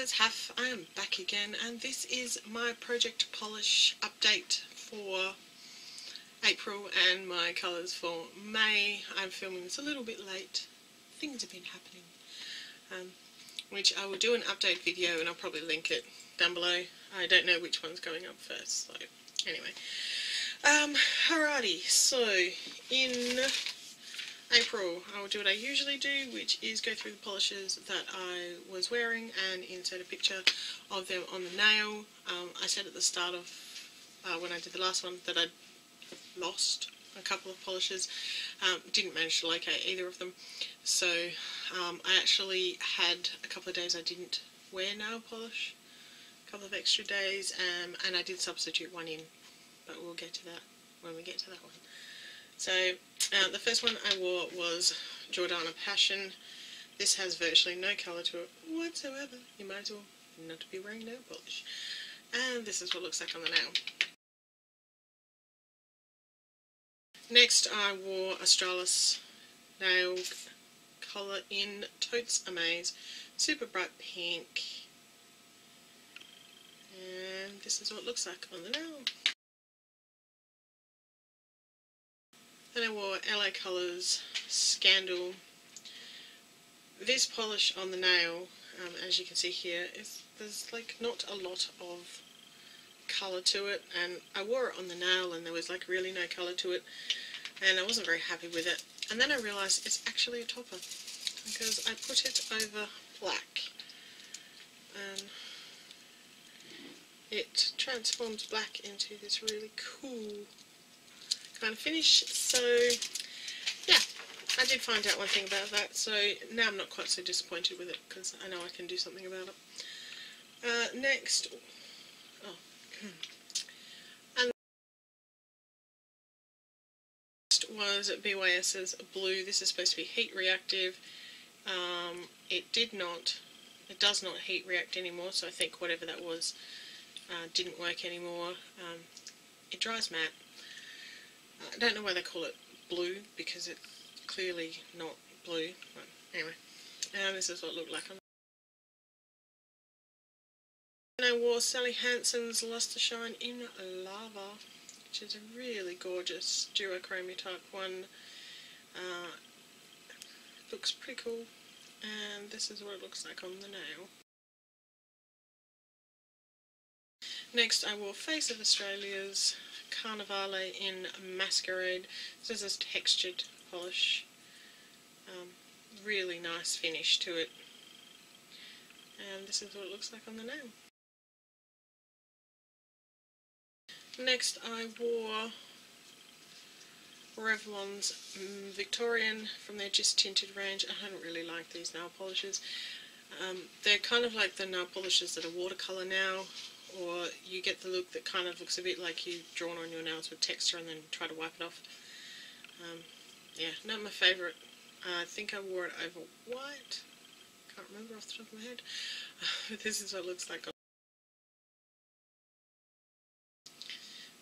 it's Haf. I am back again, and this is my project polish update for April and my colours for May. I'm filming this a little bit late. Things have been happening, which I will do an update video and I'll probably link it down below. I don't know which one's going up first, so anyway. Alrighty, so in April, I will do what I usually do, which is go through the polishes that I was wearing and insert a picture of them on the nail. I said at the start of when I did the last one that I'd lost a couple of polishes. Didn't manage to locate either of them, so I actually had a couple of days I didn't wear nail polish, a couple of extra days, and I did substitute one in, but we'll get to that when we get to that one. So the first one I wore was Jordana Passion. This has virtually no colour to it whatsoever. You might as well not be wearing nail polish. And this is what it looks like on the nail. Next I wore Australis nail colour in Totes Amaze, super bright pink. And this is what it looks like on the nail. Then I wore LA Colours Scandal. This polish on the nail, as you can see here, there's like not a lot of colour to it, and I wore it on the nail and there was like really no colour to it, and I wasn't very happy with it. And then I realised it's actually a topper, because I put it over black and it transforms black into this really cool kind of finish. So yeah, I did find out one thing about that, so now I'm not quite so disappointed with it because I know I can do something about it. Next, and next was BYS's Blue. This is supposed to be heat reactive. It does not heat react anymore, so I think whatever that was didn't work anymore. It dries matte. I don't know why they call it blue, because it's clearly not blue. But anyway, and this is what it looked like. And I wore Sally Hansen's Luster Shine in Lava, which is a really gorgeous duochromia type one. Looks pretty cool, and this is what it looks like on the nail. Next I wore Face of Australia's Carnivale in Masquerade. This is a textured polish. Really nice finish to it. And this is what it looks like on the nail. Next I wore Revlon's Victorian from their Just Tinted range. I don't really like these nail polishes. They're kind of like the nail polishes that are watercolour now, or you get the look that kind of looks a bit like you've drawn on your nails with texture and then try to wipe it off. Yeah, not my favourite. I think I wore it over white. Can't remember off the top of my head. This is what it looks like.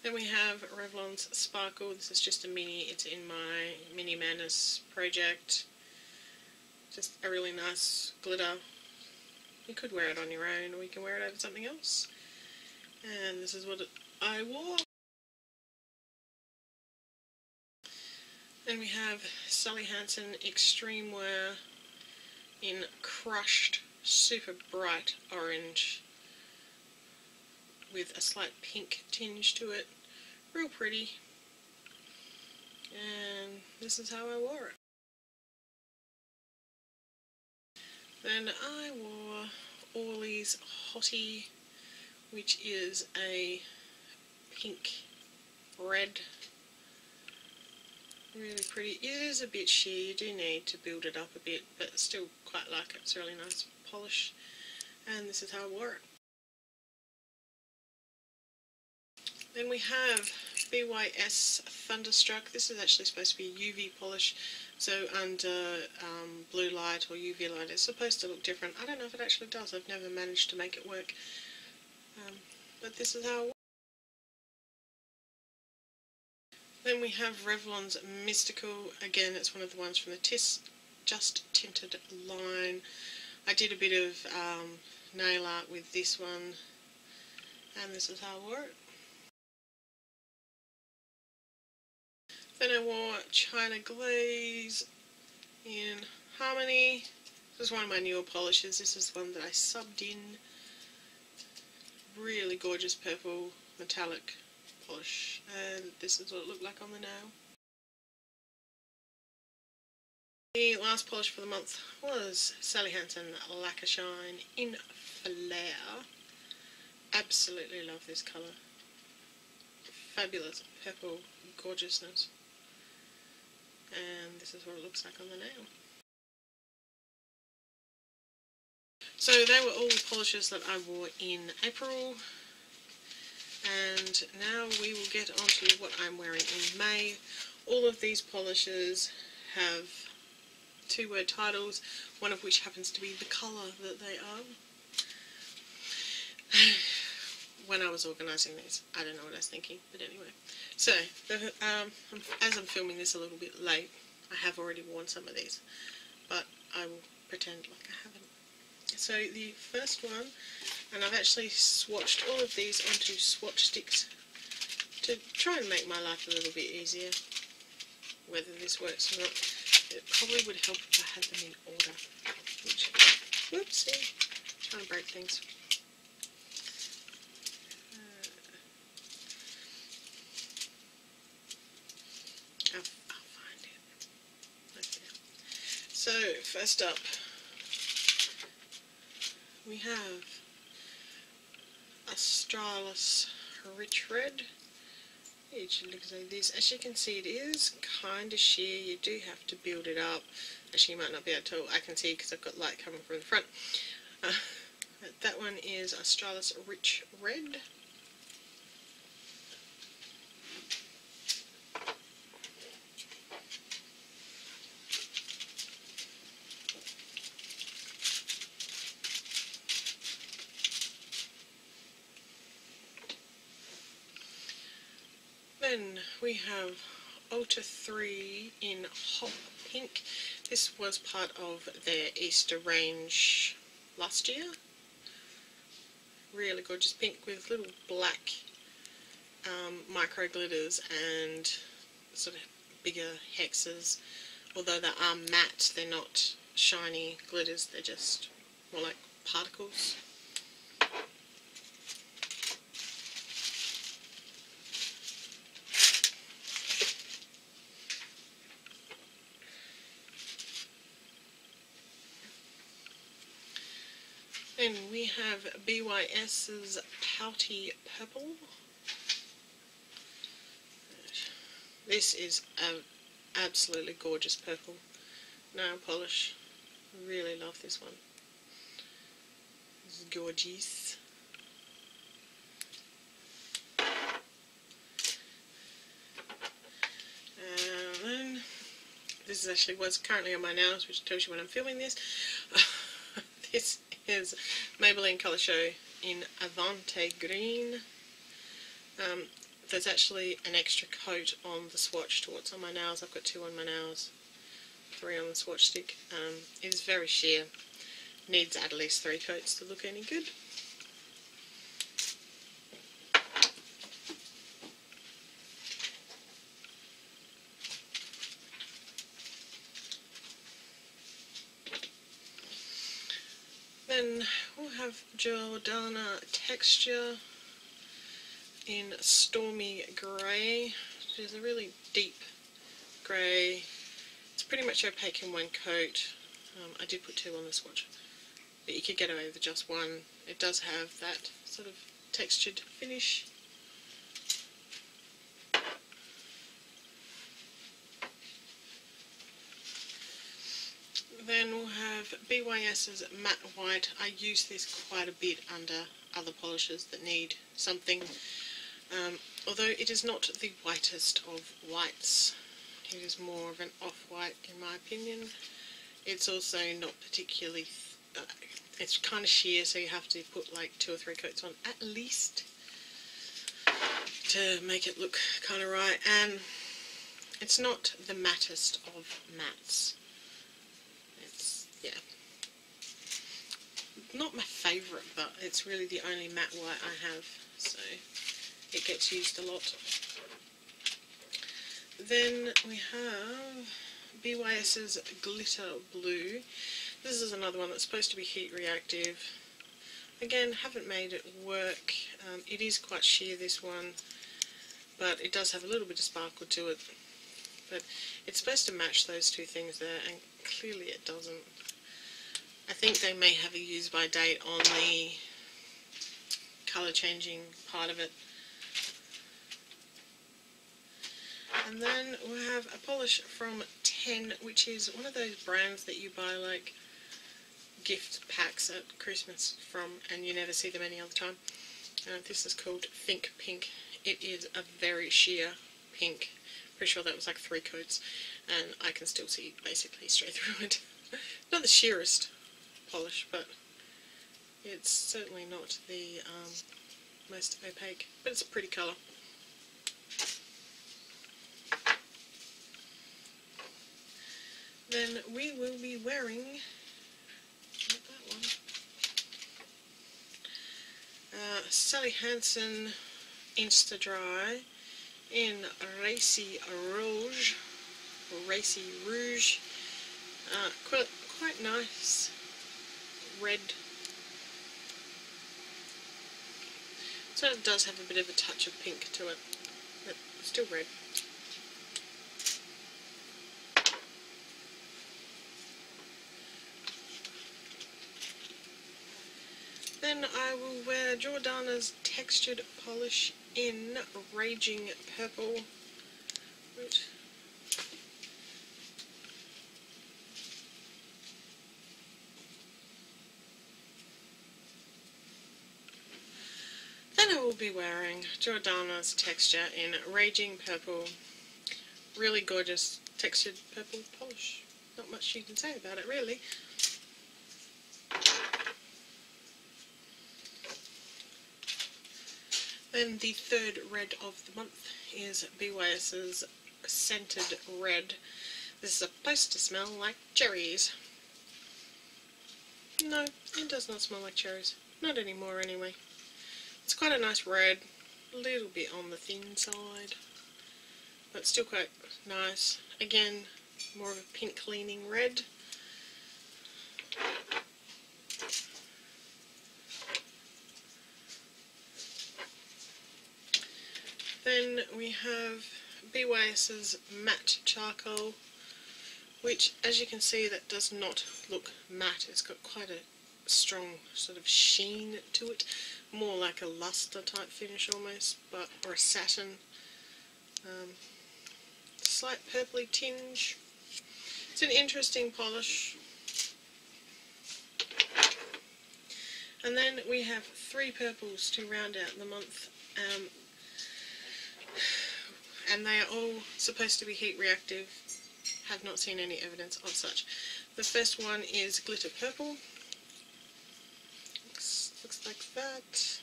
Then we have Revlon's Sparkle. This is just a mini. It's in my Mini Madness project. Just a really nice glitter. You could wear it on your own, or you can wear it over something else. And this is what I wore. Then we have Sally Hansen Extreme Wear in Crushed, super bright orange with a slight pink tinge to it. Real pretty. And this is how I wore it. Then I wore Orly's Hottie, which is a pink red. Really pretty. It is a bit sheer, you do need to build it up a bit, but still quite like it. It's a really nice polish. And this is how I wore it. Then we have BYS Thunderstruck. This is actually supposed to be a UV polish, so under blue light or UV light it's supposed to look different. I don't know if it actually does. I've never managed to make it work. But this is how I wore it. Then we have Revlon's Mystical. Again, it's one of the ones from the Just Tinted line. I did a bit of nail art with this one, and this is how I wore it. Then I wore China Glaze in Harmony. This is one of my newer polishes. This is one that I subbed in. Really gorgeous purple metallic polish, and this is what it looked like on the nail. The last polish for the month was Sally Hansen Lacquer Shine in Flare. Absolutely love this colour. Fabulous purple gorgeousness. And this is what it looks like on the nail. So they were all the polishes that I wore in April. And now we will get on to what I'm wearing in May. All of these polishes have two-word titles, one of which happens to be the colour that they are. When I was organising these, I don't know what I was thinking, but anyway. So, as I'm filming this a little bit late, I have already worn some of these, but I will pretend like I haven't. So the first one, and I've actually swatched all of these onto swatch sticks to try and make my life a little bit easier. Whether this works or not, it probably would help if I had them in order. Which, whoopsie, trying to break things. I'll find it. Okay. So, first up, we have Australis Rich Red. It looks like this. As you can see, it is kind of sheer. You do have to build it up. Actually, you might not be able to. I can see because I've got light coming from the front. That one is Australis Rich Red. Then we have Ultra 3 in Hot Pink. This was part of their Easter range last year. Really gorgeous pink with little black micro glitters and sort of bigger hexes. Although they are matte, they're not shiny glitters, they're just more like particles. Then we have BYS's Pouty Purple. This is an absolutely gorgeous purple nail polish. Really love this one. This is gorgeous. And then this is actually what's currently on my nails, which tells you when I'm filming this. This is Maybelline Colour Show in Avante Green. There's actually an extra coat on the swatch to what's on my nails. I've got 2 on my nails, 3 on the swatch stick. It is very sheer. Needs at least 3 coats to look any good. Then we'll have Jordana Texture in Stormy Grey. It is a really deep grey. It's pretty much opaque in one coat. I did put 2 on the swatch, but you could get away with just 1. It does have that sort of textured finish. Then we'll have BYS's Matte White. I use this quite a bit under other polishes that need something. Although it is not the whitest of whites. It is more of an off-white in my opinion. It's also not particularly... it's kind of sheer, so you have to put like 2 or 3 coats on at least to make it look kind of right. And it's not the mattest of mattes. Yeah. not my favourite, but it's really the only matte white I have, so it gets used a lot. Then we have BYS's Glitter Blue. This is another one that's supposed to be heat reactive. Again, haven't made it work. It is quite sheer, this one, but it does have a little bit of sparkle to it. But it's supposed to match those two things there, and clearly it doesn't. I think they may have a use by date on the colour changing part of it. And then we have a polish from 10, which is one of those brands that you buy like gift packs at Christmas from, and you never see them any other time. This is called Think Pink. It is a very sheer pink. Pretty sure that was like 3 coats, and I can still see basically straight through it. Not the sheerest polish, but it's certainly not the most opaque, but it's a pretty colour. Then we will be wearing, not that one, Sally Hansen Insta Dry in Racy Rouge, or Racy Rouge. Quite nice red. So it does have a bit of a touch of pink to it, but still red. Then I will wear Jordana's Textured Polish in Raging Purple, which then I will be wearing Jordana's Texture in Raging Purple. Really gorgeous textured purple polish. Not much you can say about it, really. Then the third red of the month is BYS's Scented Red. This is supposed to smell like cherries. No, it does not smell like cherries. Not anymore anyway. It's quite a nice red, a little bit on the thin side, but still quite nice. Again, more of a pink leaning red. Then we have BYS's Matte Charcoal, which, as you can see, that does not look matte. It's got quite a strong sort of sheen to it, more like a luster type finish almost, but or a satin. Slight purpley tinge. It's an interesting polish. And then we have 3 purples to round out the month. And they are all supposed to be heat reactive. Have not seen any evidence of such. The first one is Glitter Purple. Looks like that. It's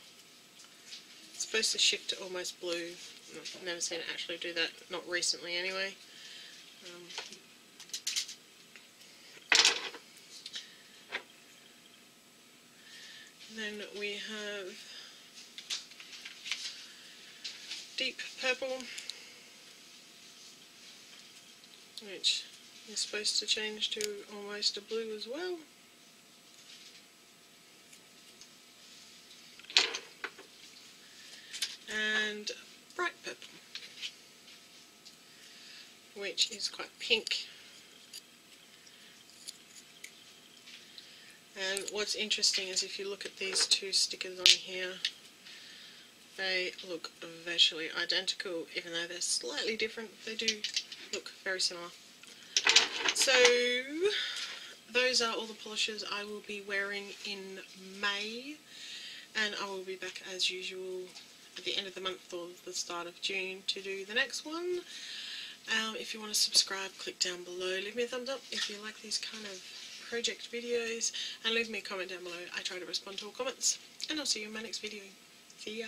supposed to shift to almost blue. I've never seen it actually do that, not recently anyway. Then we have Deep Purple, which is supposed to change to almost a blue as well. And Bright Purple, which is quite pink. And what's interesting is if you look at these 2 stickers on here, they look virtually identical, even though they're slightly different. They do look very similar. So those are all the polishes I will be wearing in May, and I will be back as usual at the end of the month or the start of June to do the next one. If you want to subscribe, click down below. Leave me a thumbs up if you like these kind of project videos, and leave me a comment down below. I try to respond to all comments, and I'll see you in my next video. See ya!